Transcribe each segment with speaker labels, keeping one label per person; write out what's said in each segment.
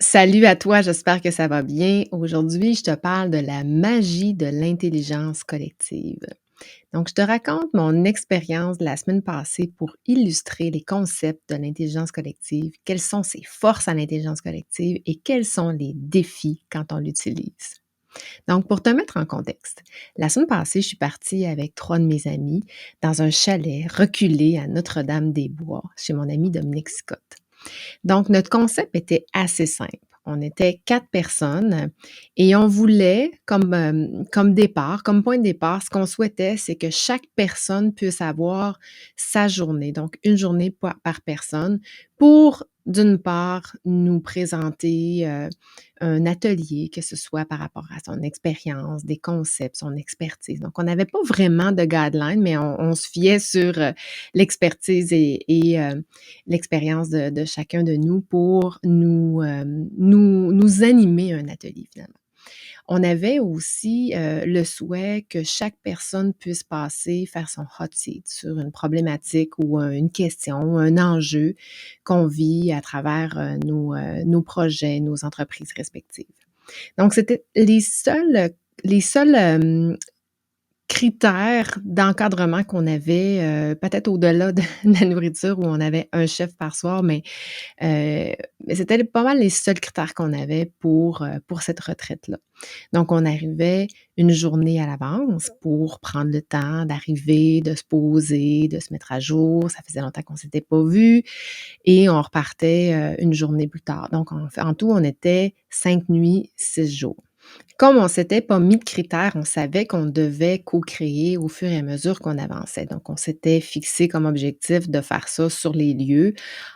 Speaker 1: Salut à toi, j'espère que ça va bien. Aujourd'hui, je te parle de la magie de l'intelligence collective. Donc, je te raconte mon expérience de la semaine passée pour illustrer les concepts de l'intelligence collective, quelles sont ses forces à l'intelligence collective et quels sont les défis quand on l'utilise. Donc, pour te mettre en contexte, la semaine passée, je suis partie avec 3 de mes amis dans un chalet reculé à Notre-Dame-des-Bois chez mon ami Dominique Scott. Donc, notre concept était assez simple. On était 4 personnes et on voulait comme départ, comme point de départ, ce qu'on souhaitait, c'est que chaque personne puisse avoir sa journée, donc une journée par personne pour, d'une part, nous présenter, un atelier, que ce soit par rapport à son expérience, des concepts, son expertise. Donc on n'avait pas vraiment de guidelines, mais on se fiait sur, l'expertise et l'expérience de chacun de nous pour nous animer un atelier finalement. On avait aussi, le souhait que chaque personne puisse passer, faire son hot seat sur une problématique ou une question ou un enjeu qu'on vit à travers, nos projets, nos entreprises respectives. Donc c'était les seuls critères d'encadrement qu'on avait, peut-être au-delà de la nourriture où on avait un chef par soir, mais c'était pas mal les seuls critères qu'on avait pour cette retraite-là. Donc on arrivait une journée à l'avance pour prendre le temps d'arriver, de se poser, de se mettre à jour. Ça faisait longtemps qu'on s'était pas vus et on repartait, une journée plus tard. Donc en tout, on était 5 nuits, 6 jours. Comme on s'était pas mis de critères, on savait qu'on devait co-créer au fur et à mesure qu'on avançait. Donc, on s'était fixé comme objectif de faire ça sur les lieux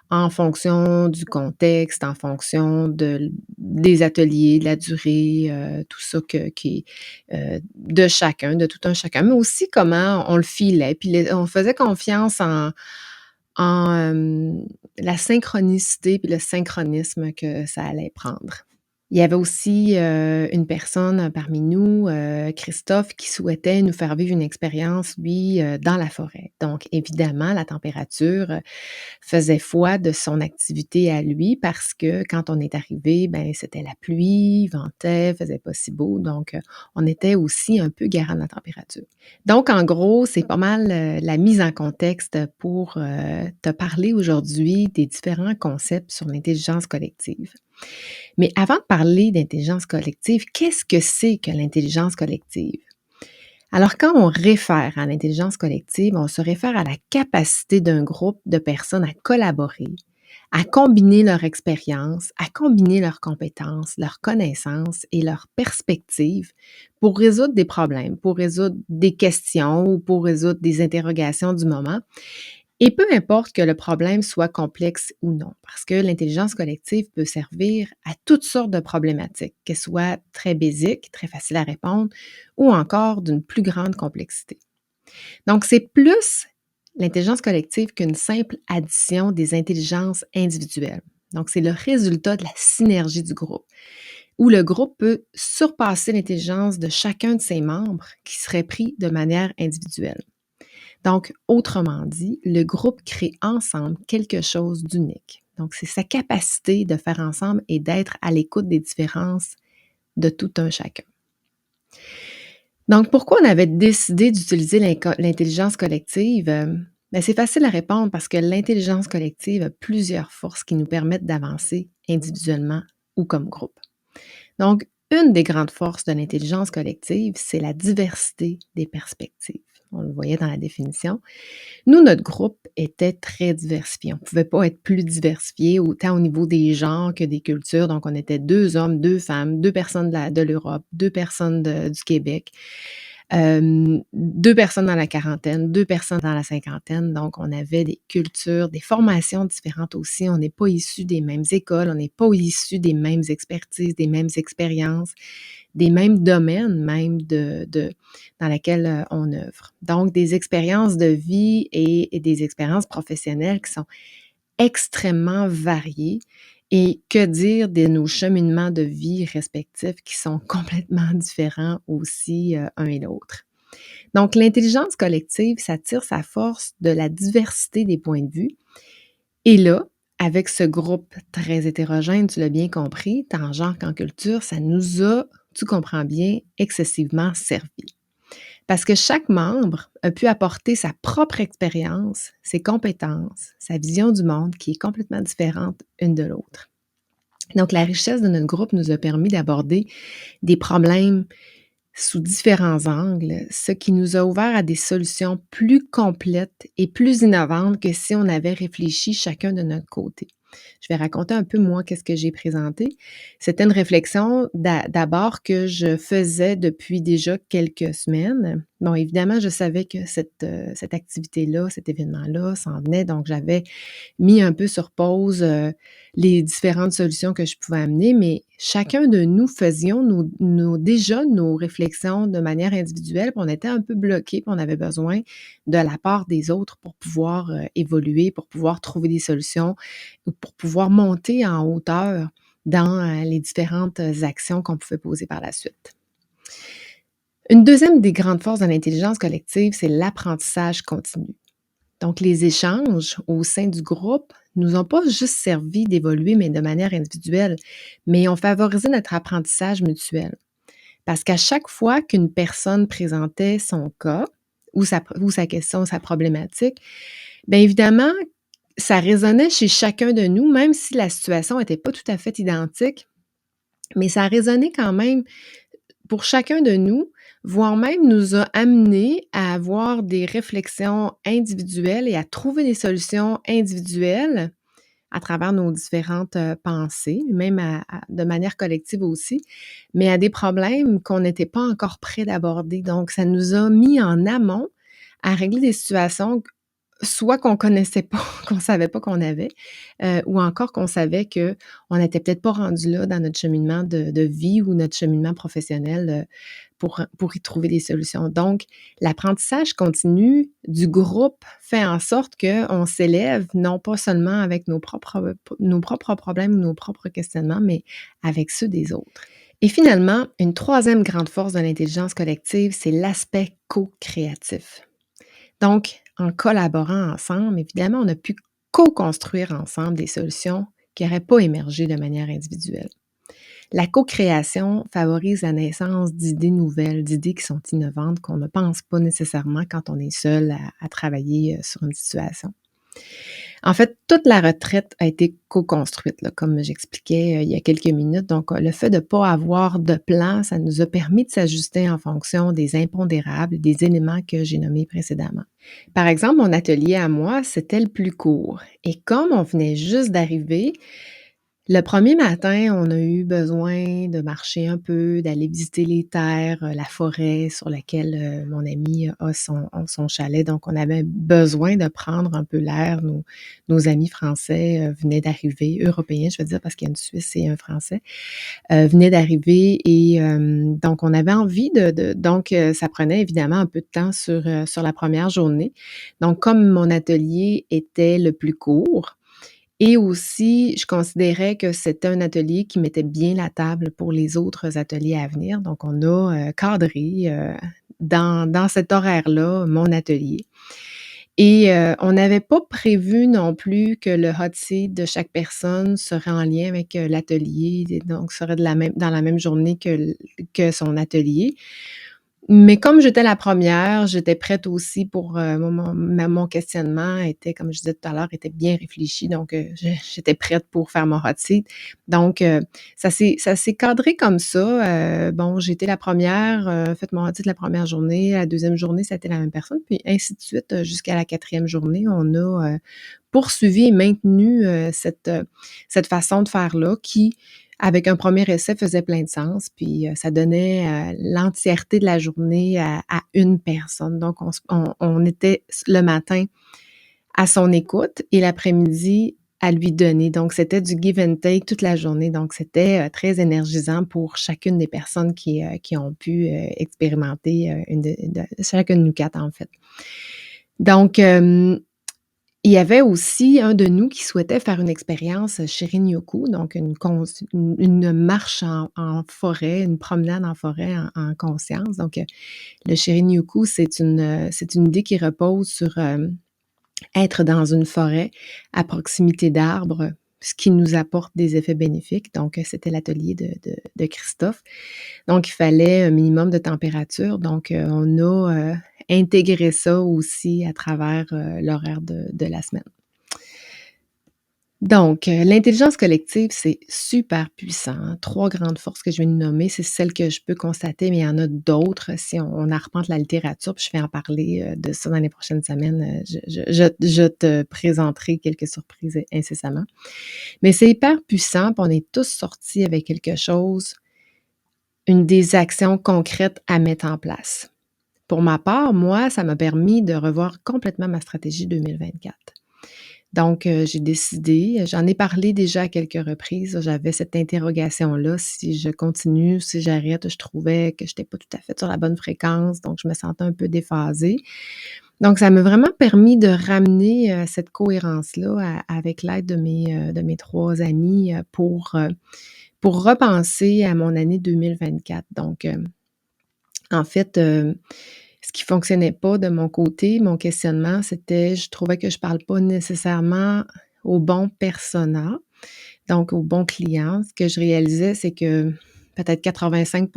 Speaker 1: en fonction du contexte, en fonction des ateliers, de la durée, tout ça qui est de chacun, de tout un chacun, mais aussi comment on le filait. Puis on faisait confiance en la synchronicité puis le synchronisme que ça allait prendre. Il y avait aussi, une personne parmi nous, Christophe, qui souhaitait nous faire vivre une expérience, lui, dans la forêt. Donc évidemment, la température, faisait foi de son activité à lui parce que quand on est arrivé, ben, c'était la pluie, il ventait, faisait pas si beau, donc on était aussi un peu garant de la température. Donc en gros, c'est pas mal, la mise en contexte pour, te parler aujourd'hui des différents concepts sur l'intelligence collective. Mais avant de parler d'intelligence collective, qu'est-ce que c'est que l'intelligence collective? Alors, quand on réfère à l'intelligence collective, on se réfère à la capacité d'un groupe de personnes à collaborer, à combiner leur expérience, à combiner leurs compétences, leurs connaissances et leurs perspectives pour résoudre des problèmes, pour résoudre des questions ou pour résoudre des interrogations du moment. Et peu importe que le problème soit complexe ou non, parce que l'intelligence collective peut servir à toutes sortes de problématiques, qu'elles soient très basiques, très faciles à répondre, ou encore d'une plus grande complexité. Donc, c'est plus l'intelligence collective qu'une simple addition des intelligences individuelles. Donc, c'est le résultat de la synergie du groupe, où le groupe peut surpasser l'intelligence de chacun de ses membres qui serait pris de manière individuelle. Donc, autrement dit, le groupe crée ensemble quelque chose d'unique. Donc, c'est sa capacité de faire ensemble et d'être à l'écoute des différences de tout un chacun. Donc, pourquoi on avait décidé d'utiliser l'intelligence collective? Ben, c'est facile à répondre parce que l'intelligence collective a plusieurs forces qui nous permettent d'avancer individuellement ou comme groupe. Donc, une des grandes forces de l'intelligence collective, c'est la diversité des perspectives. On le voyait dans la définition. Nous, notre groupe était très diversifié. On ne pouvait pas être plus diversifié, autant au niveau des genres que des cultures. Donc, on était 2 hommes, 2 femmes, 2 personnes de l'Europe, 2 personnes du Québec, 2 personnes dans la quarantaine, 2 personnes dans la cinquantaine. Donc, on avait des cultures, des formations différentes aussi. On n'est pas issus des mêmes écoles, on n'est pas issus des mêmes expertises, des mêmes expériences, des mêmes domaines même dans lesquels on œuvre. Donc, des expériences de vie et des expériences professionnelles qui sont extrêmement variées. Et que dire de nos cheminements de vie respectifs qui sont complètement différents aussi un et l'autre. Donc, l'intelligence collective, ça tire sa force de la diversité des points de vue. Et là, avec ce groupe très hétérogène, tu l'as bien compris, tant genre qu'en culture, ça nous a, tu comprends bien, excessivement servi. Parce que chaque membre a pu apporter sa propre expérience, ses compétences, sa vision du monde qui est complètement différente une de l'autre. Donc, la richesse de notre groupe nous a permis d'aborder des problèmes sous différents angles, ce qui nous a ouvert à des solutions plus complètes et plus innovantes que si on avait réfléchi chacun de notre côté. Je vais raconter un peu, moi, qu'est-ce que j'ai présenté. C'était une réflexion d'abord que je faisais depuis déjà quelques semaines. Bon, évidemment, je savais que cette activité-là, cet événement-là s'en venait, donc j'avais mis un peu sur pause, les différentes solutions que je pouvais amener, mais chacun de nous faisions déjà nos réflexions de manière individuelle, puis on était un peu bloqués, puis on avait besoin de la part des autres pour pouvoir, évoluer, pour pouvoir trouver des solutions ou pour pouvoir monter en hauteur dans, les différentes, actions qu'on pouvait poser par la suite. Une deuxième des grandes forces de l'intelligence collective, c'est l'apprentissage continu. Donc, les échanges au sein du groupe nous ont pas juste servi d'évoluer, mais de manière individuelle, mais ont favorisé notre apprentissage mutuel. Parce qu'à chaque fois qu'une personne présentait son cas ou sa question, sa problématique, bien évidemment, ça résonnait chez chacun de nous, même si la situation n'était pas tout à fait identique, mais ça résonnait quand même pour chacun de nous, voire même nous a amené à avoir des réflexions individuelles et à trouver des solutions individuelles à travers nos différentes, pensées, même de manière collective aussi, mais à des problèmes qu'on n'était pas encore prêt d'aborder. Donc ça nous a mis en amont à régler des situations soit qu'on connaissait pas, qu'on savait pas qu'on avait, ou encore qu'on savait qu'on n'était peut-être pas rendu là dans notre cheminement de vie ou notre cheminement professionnel, pour y trouver des solutions. Donc, l'apprentissage continu du groupe fait en sorte qu'on s'élève, non pas seulement avec nos propres problèmes ou nos propres questionnements, mais avec ceux des autres. Et finalement, une troisième grande force de l'intelligence collective, c'est l'aspect co-créatif. Donc, en collaborant ensemble, évidemment, on a pu co-construire ensemble des solutions qui n'auraient pas émergé de manière individuelle. La co-création favorise la naissance d'idées nouvelles, d'idées qui sont innovantes, qu'on ne pense pas nécessairement quand on est seul à travailler sur une situation. En fait, toute la retraite a été co-construite, là, comme j'expliquais il y a quelques minutes. Donc, le fait de ne pas avoir de plan, ça nous a permis de s'ajuster en fonction des impondérables, des éléments que j'ai nommés précédemment. Par exemple, mon atelier à moi, c'était le plus court. Et comme on venait juste d'arriver, le premier matin, on a eu besoin de marcher un peu, d'aller visiter les terres, la forêt sur laquelle, mon ami a son chalet. Donc on avait besoin de prendre un peu l'air. Nos amis français, venaient d'arriver, européens, je veux dire, parce qu'il y a une Suisse et un Français, venaient d'arriver et donc on avait envie donc ça prenait évidemment un peu de temps sur la première journée. Donc comme mon atelier était le plus court, et aussi, je considérais que c'était un atelier qui mettait bien la table pour les autres ateliers à venir. Donc, on a, cadré, dans cet horaire-là, mon atelier. Et on n'avait pas prévu non plus que le hot seat de chaque personne serait en lien avec, l'atelier, donc serait dans la même journée que son atelier. Mais comme j'étais la première, j'étais prête aussi pour, mon questionnement était, comme je disais tout à l'heure, était bien réfléchi, donc j'étais prête pour faire mon hot seat. Donc ça s'est cadré comme ça, bon, j'ai été la première, fait mon hot seat la première journée, la deuxième journée, ça a été la même personne, puis ainsi de suite, jusqu'à la quatrième journée. On a, poursuivi et maintenu, cette façon de faire-là qui, avec un premier essai, faisait plein de sens, puis ça donnait, l'entièreté de la journée à une personne. Donc on était le matin à son écoute et l'après-midi à lui donner. Donc c'était du give and take toute la journée. Donc c'était, très énergisant pour chacune des personnes qui ont pu, expérimenter, une de chacune de nous 4 en fait. Donc il y avait aussi un de nous qui souhaitait faire une expérience Shirin-yoku, donc une marche en forêt, une promenade en forêt en conscience. Donc, le Shirin-yoku, c'est une idée qui repose sur, être dans une forêt à proximité d'arbres, ce qui nous apporte des effets bénéfiques. Donc, c'était l'atelier de Christophe. Donc, il fallait un minimum de température. Donc, on a intégré ça aussi à travers l'horaire de la semaine. Donc, l'intelligence collective, c'est super puissant, hein. 3 grandes forces que je viens de nommer, c'est celles que je peux constater, mais il y en a d'autres si on arpente la littérature, puis je vais en parler, de ça dans les prochaines semaines. Je te présenterai quelques surprises incessamment. Mais c'est hyper puissant, puis on est tous sortis avec quelque chose, des actions concrètes à mettre en place. Pour ma part, moi, ça m'a permis de revoir complètement ma stratégie 2024. Donc, j'ai décidé, j'en ai parlé déjà à quelques reprises, j'avais cette interrogation-là, si je continue, si j'arrête, je trouvais que j'étais pas tout à fait sur la bonne fréquence, donc je me sentais un peu déphasée. Donc ça m'a vraiment permis de ramener, cette cohérence-là avec l'aide de mes 3 amis, pour repenser à mon année 2024. Donc, en fait, ce qui fonctionnait pas de mon côté, mon questionnement, c'était je trouvais que je parle pas nécessairement au bon persona, donc au bon client. Ce que je réalisais, c'est que peut-être 85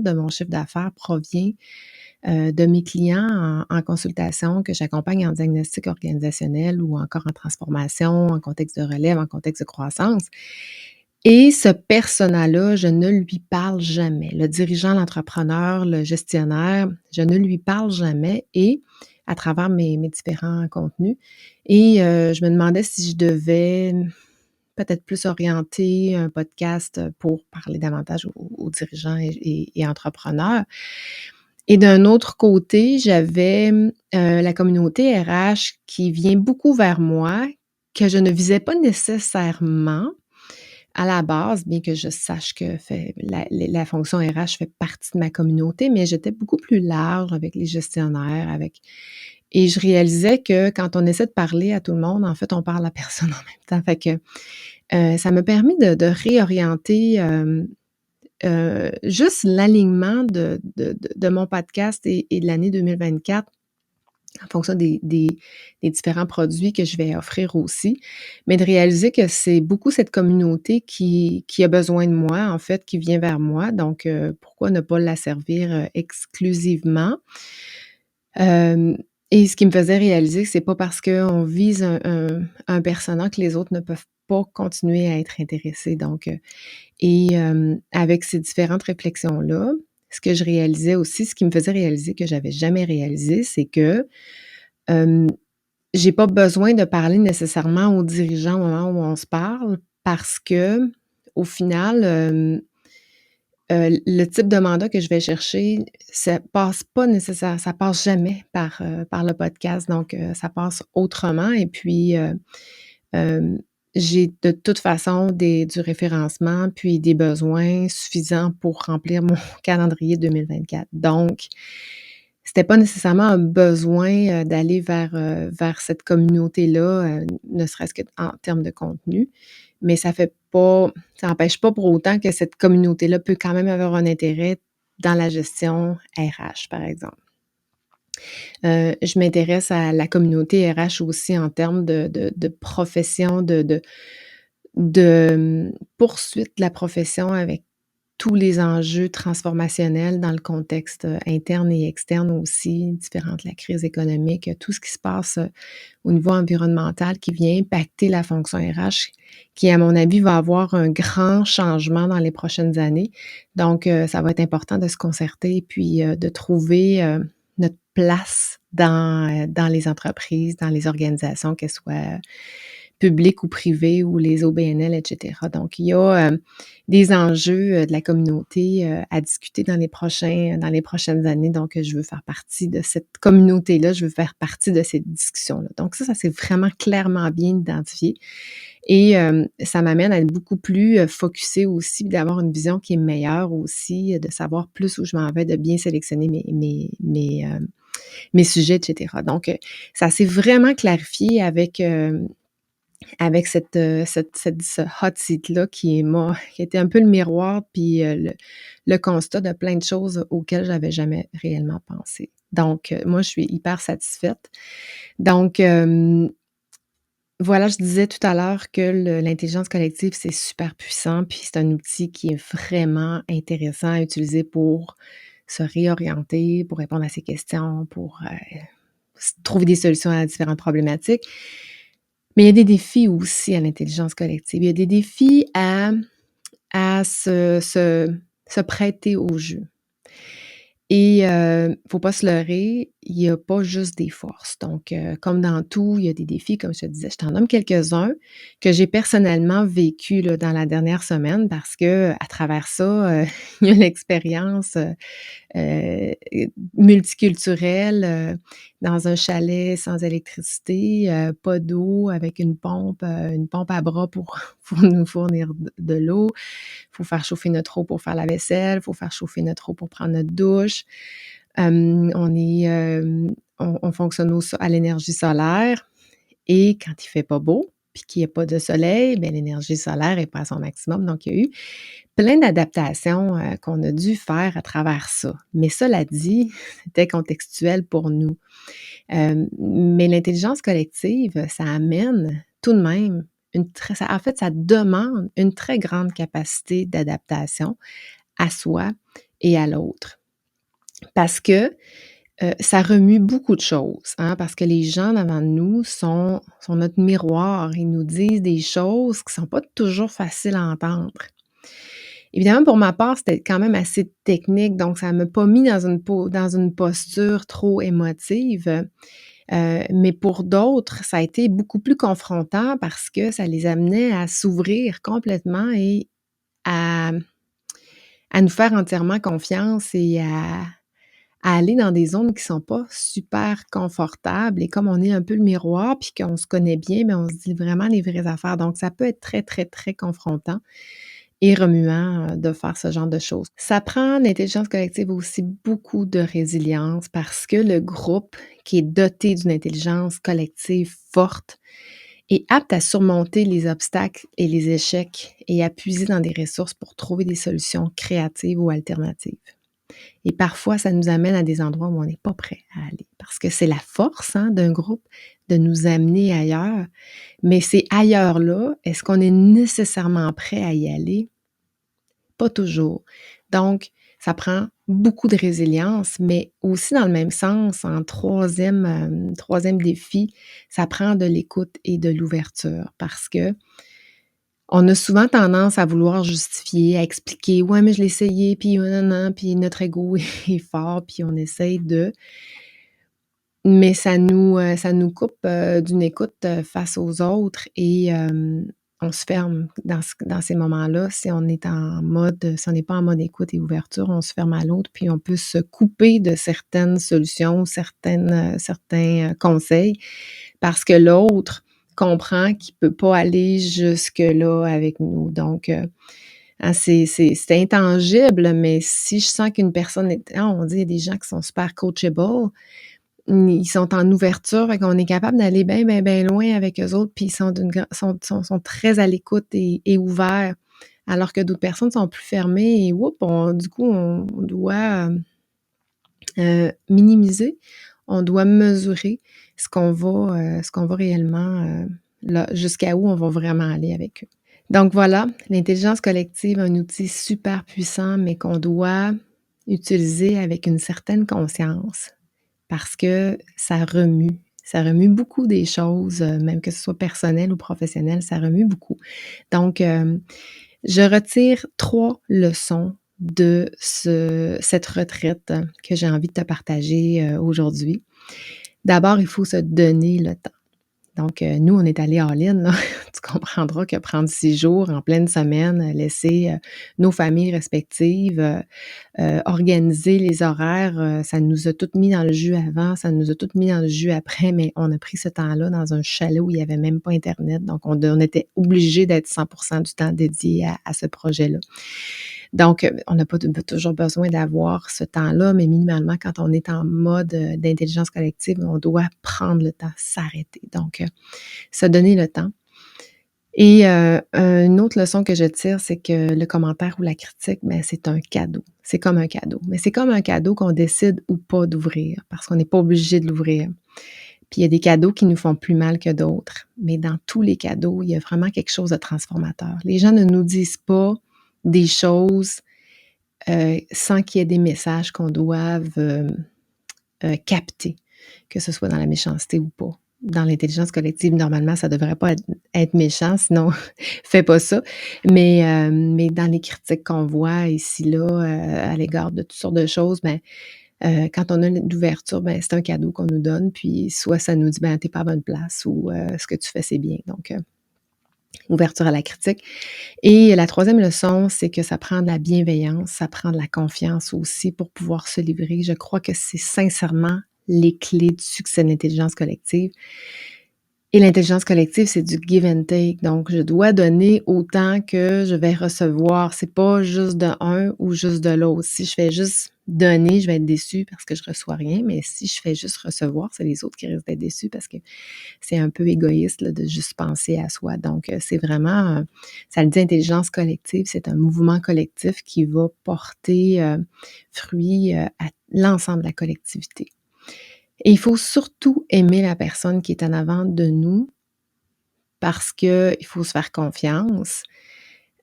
Speaker 1: de mon chiffre d'affaires provient, de mes clients en consultation que j'accompagne en diagnostic organisationnel ou encore en transformation, en contexte de relève, en contexte de croissance. Et ce persona-là, je ne lui parle jamais. Le dirigeant, l'entrepreneur, le gestionnaire, je ne lui parle jamais et à travers mes différents contenus et je me demandais si je devais peut-être plus orienter un podcast pour parler davantage aux dirigeants et entrepreneurs. Et d'un autre côté, j'avais, la communauté RH qui vient beaucoup vers moi, que je ne visais pas nécessairement à la base, bien que je sache que la fonction RH fait partie de ma communauté, mais j'étais beaucoup plus large avec les gestionnaires, et je réalisais que quand on essaie de parler à tout le monde, en fait, on parle à personne en même temps. Fait que, ça m'a permis de réorienter, juste l'alignement de mon podcast et de l'année 2024 en fonction des différents produits que je vais offrir aussi, mais de réaliser que c'est beaucoup cette communauté qui a besoin de moi, en fait, qui vient vers moi. Donc, pourquoi ne pas la servir, exclusivement? Hem et ce qui me faisait réaliser que c'est pas parce qu'on vise un persona que les autres ne peuvent pas continuer à être intéressés. Donc, avec ces différentes réflexions-là, ce que je réalisais aussi, ce qui me faisait réaliser que j'avais jamais réalisé, c'est que, hem, j'ai pas besoin de parler nécessairement aux dirigeants au moment où on se parle parce qu'au final, le type de mandat que je vais chercher, ça passe jamais par le podcast, donc ça passe autrement et puis, hem, j'ai de toute façon du référencement, puis des besoins suffisants pour remplir mon calendrier 2024. Donc, c'était pas nécessairement un besoin, d'aller vers cette communauté-là, ne serait-ce qu'en termes de contenu, mais ça n'empêche pas pour autant que cette communauté-là peut quand même avoir un intérêt dans la gestion RH, par exemple. Je m'intéresse à la communauté RH aussi en termes de profession, poursuite de la profession avec tous les enjeux transformationnels dans le contexte, interne et externe aussi, différent de la crise économique, tout ce qui se passe, au niveau environnemental qui vient impacter la fonction RH, qui, à mon avis, va avoir un grand changement dans les prochaines années. Donc, ça va être important de se concerter et puis, de trouver, notre place dans les entreprises, dans les organisations, qu'elles soient publiques ou privées ou les OBNL et cetera. Donc il y a, des enjeux, de la communauté, à discuter dans les prochaines années. Donc, je veux faire partie de cette communauté-là, je veux faire partie de ces discussions-là. Donc ça s'est vraiment clairement bien identifié et ça m'amène à être beaucoup plus, focusée aussi, d'avoir une vision qui est meilleure aussi, de savoir plus où je m'en vais, de bien sélectionner mes sujets et cetera. Donc, ça s'est vraiment clarifié avec, avec ce hot seat-là qui était un peu le miroir puis, le constat de plein de choses auxquelles j'avais jamais réellement pensé. Donc, moi, je suis hyper satisfaite. Donc, voilà, je disais tout à l'heure que l'intelligence collective, c'est super puissant, puis c'est un outil qui est vraiment intéressant à utiliser pour se réorienter, pour répondre à ses questions, pour, trouver des solutions à différentes problématiques. Mais il y a des défis aussi à l'intelligence collective. Il y a des défis à se prêter au jeu. Et faut pas se leurrer, il y a pas juste des forces. Donc comme dans tout, il y a des défis, comme je te disais. Je t'en nomme quelques-uns que j'ai personnellement vécu là, dans la dernière semaine parce qu'à travers ça, il y a l'expérience, heu, multiculturelle, dans un chalet sans électricité, pas d'eau, avec une pompe à bras pour pour nous fournir de l'eau. Faut faire chauffer notre eau pour faire la vaisselle, faut faire chauffer notre eau pour prendre notre douche. On fonctionne à l'énergie solaire et quand il fait pas beau, puis qu'il y a pas de soleil, bien l'énergie solaire est pas à son maximum. Donc il y a eu plein d'adaptations, qu'on a dû faire à travers ça. Mais cela dit, c'était contextuel pour nous. Mais l'intelligence collective, ça amène tout de même ça demande une très grande capacité d'adaptation à soi et à l'autre. Parce que, ça remue beaucoup de choses, hein, parce que les gens devant nous sont notre miroir. Ils nous disent des choses qui sont pas toujours faciles à entendre. Évidemment, pour ma part, c'était quand même assez technique, donc ça m'a pas mis dans une posture trop émotive. Mais pour d'autres, ça a été beaucoup plus confrontant parce que ça les amenait à s'ouvrir complètement et à nous faire entièrement confiance et à aller dans des zones qui sont pas super confortables et comme on est un peu le miroir puis qu'on se connaît bien, bien, on se dit vraiment les vraies affaires. Donc ça peut être très, très, très confrontant et remuant, de faire ce genre de choses. Ça prend l'intelligence collective aussi beaucoup de résilience parce que le groupe qui est doté d'une intelligence collective forte est apte à surmonter les obstacles et les échecs et à puiser dans des ressources pour trouver des solutions créatives ou alternatives. Et parfois, ça nous amène à des endroits où on n'est pas prêt à aller parce que c'est la force, hein, d'un groupe de nous amener ailleurs. Mais ces ailleurs-là, est-ce qu'on est nécessairement prêt à y aller? Pas toujours. Donc, ça prend beaucoup de résilience, mais aussi dans le même sens, en troisième défi, ça prend de l'écoute et de l'ouverture parce que on a souvent tendance à vouloir justifier, à expliquer: «Ouais, mais je l'ai essayé, puis non, non», puis notre ego est fort, puis on essaye de mais ça nous coupe, d'une écoute, face aux autres et on se ferme dans ces moments-là. Si on n'est pas en mode écoute et ouverture, on se ferme à l'autre, puis on peut se couper de certaines solutions, certains, conseils parce que l'autre comprend qu'il peut pas aller jusque-là avec nous. Donc, hein, c'est intangible, mais si je sens qu'une personne est on dit il y a des gens qui sont super coachable. Ils sont en ouverture, fait qu'on est capable d'aller bien, bien, bien loin avec eux autres, puis ils sont d'une gran sont très à l'écoute et ouverts, alors que d'autres personnes sont plus fermées et du coup, on doit, minimiser, on doit mesurer ce qu'on va réellement, là jusqu'à où on va vraiment aller avec eux. Donc voilà, l'intelligence collective, un outil super puissant, mais qu'on doit utiliser avec une certaine conscience. Parce que ça remue. Ça remue beaucoup des choses, même que ce soit personnel ou professionnel, ça remue beaucoup. Donc, je retire 3 leçons de cette retraite que j'ai envie de te partager, aujourd'hui. D'abord, il faut se donner le temps. Donc, nous, on est allés all-in, là. Tu comprendras que prendre 6 jours en pleine semaine, laisser, nos familles respectives, organiser les horaires, ça nous a toutes mis dans le jus avant, ça nous a toutes mis dans le jus après, mais on a pris ce temps-là dans un chalet où il y avait même pas internet, donc on était obligés d'être 100% du temps dédié à ce projet-là. Donc, on n'a pas toujours besoin d'avoir ce temps-là, mais minimalement, quand on est en mode, d'intelligence collective, on doit prendre le temps, s'arrêter. Donc, se donner le temps. Et une autre leçon que je tire, c'est que le commentaire ou la critique, ben, c'est un cadeau. C'est comme un cadeau. Mais c'est comme un cadeau qu'on décide ou pas d'ouvrir parce qu'on n'est pas obligé de l'ouvrir. Puis il y a des cadeaux qui nous font plus mal que d'autres. Mais dans tous les cadeaux, il y a vraiment quelque chose de transformateur. Les gens ne nous disent pas des choses sans qu'il y ait des messages qu'on doive capter, que ce soit dans la méchanceté ou pas. Dans l'intelligence collective, normalement, ça ne devrait pas être méchant, sinon, fais pas ça. Mais dans les critiques qu'on voit ici, là, à l'égard de toutes sortes de choses, ben, quand on a l'ouverture, ben, c'est un cadeau qu'on nous donne, puis soit ça nous dit, ben, t'es pas à bonne place ou ce que tu fais, c'est bien. Donc, ouverture à la critique. Et la troisième leçon, c'est que ça prend de la bienveillance, ça prend de la confiance aussi pour pouvoir se livrer. Je crois que c'est sincèrement les clés du succès de l'intelligence collective. Et l'intelligence collective, c'est du give and take. Donc, je dois donner autant que je vais recevoir. C'est pas juste de un ou juste de l'autre. Si je fais juste donner, je vais être déçue parce que je reçois rien. Mais si je fais juste recevoir, c'est les autres qui risquent d'être déçus parce que c'est un peu égoïste là, de juste penser à soi. Donc, c'est vraiment, ça le dit, intelligence collective, c'est un mouvement collectif qui va porter fruit à l'ensemble de la collectivité. Et il faut surtout aimer la personne qui est en avant de nous parce qu'il faut se faire confiance,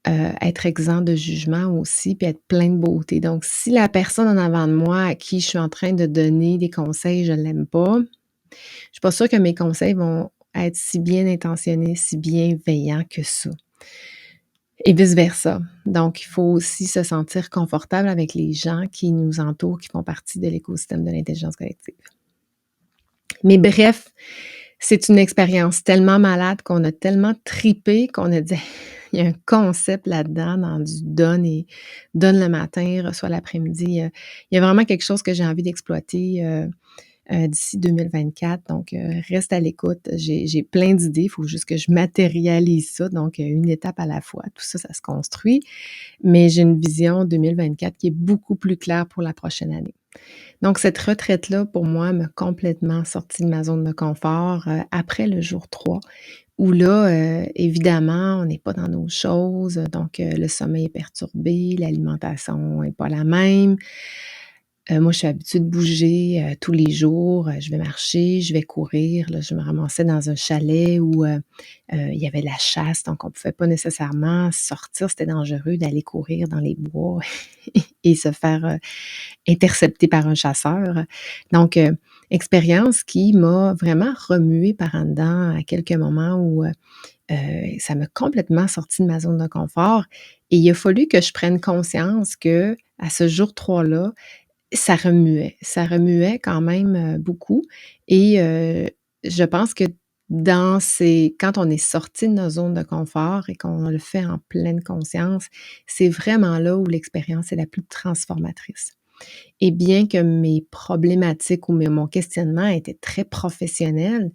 Speaker 1: être exempt de jugement aussi, puis être plein de beauté. Donc, si la personne en avant de moi à qui je suis en train de donner des conseils, je ne l'aime pas, je suis pas sûre que mes conseils vont être si bien intentionnés, si bienveillants que ça. Et vice-versa. Donc, il faut aussi se sentir confortable avec les gens qui nous entourent, qui font partie de l'écosystème de l'intelligence collective. Mais bref, c'est une expérience tellement malade qu'on a tellement tripé qu'on a dit il y a un concept là-dedans dans du donne le matin, reçois l'après-midi. Il y a vraiment quelque chose que j'ai envie d'exploiter d'ici 2024. Donc, reste à l'écoute. J'ai plein d'idées. Il faut juste que je matérialise ça. Donc, une étape à la fois. Tout ça, ça se construit. Mais j'ai une vision 2024 qui est beaucoup plus claire pour la prochaine année. Donc, cette retraite-là, pour moi, m'a complètement sortie de ma zone de confort après le jour 3, où là, évidemment, on n'est pas dans nos choses, donc le sommeil est perturbé, l'alimentation n'est pas la même. Moi, je suis habituée de bouger tous les jours. Je vais marcher, je vais courir. Là, je me ramassais dans un chalet où il y avait la chasse, donc on ne pouvait pas nécessairement sortir. C'était dangereux d'aller courir dans les bois et se faire intercepter par un chasseur. Donc, expérience qui m'a vraiment remuée par en dedans à quelques moments où ça m'a complètement sortie de ma zone de confort. Et il a fallu que je prenne conscience que à ce jour 3-là, ça remuait. Ça remuait quand même beaucoup. Et je pense que quand on est sorti de nos zones de confort et qu'on le fait en pleine conscience, c'est vraiment là où l'expérience est la plus transformatrice. Et bien que mes problématiques ou mon questionnement était très professionnel,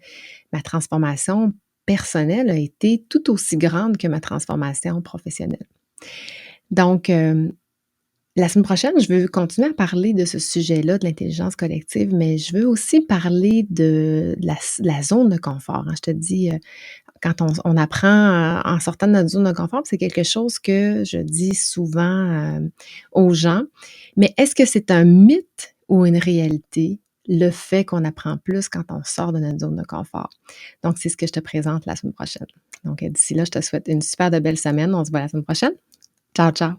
Speaker 1: ma transformation personnelle a été tout aussi grande que ma transformation professionnelle. Donc, la semaine prochaine, je veux continuer à parler de ce sujet-là, de l'intelligence collective, mais je veux aussi parler de la zone de confort, hein. Je te dis, quand on apprend en sortant de notre zone de confort, c'est quelque chose que je dis souvent aux gens. Mais est-ce que c'est un mythe ou une réalité, le fait qu'on apprend plus quand on sort de notre zone de confort? Donc, c'est ce que je te présente la semaine prochaine. Donc, d'ici là, je te souhaite une super de belle semaine. On se voit la semaine prochaine. Ciao, ciao!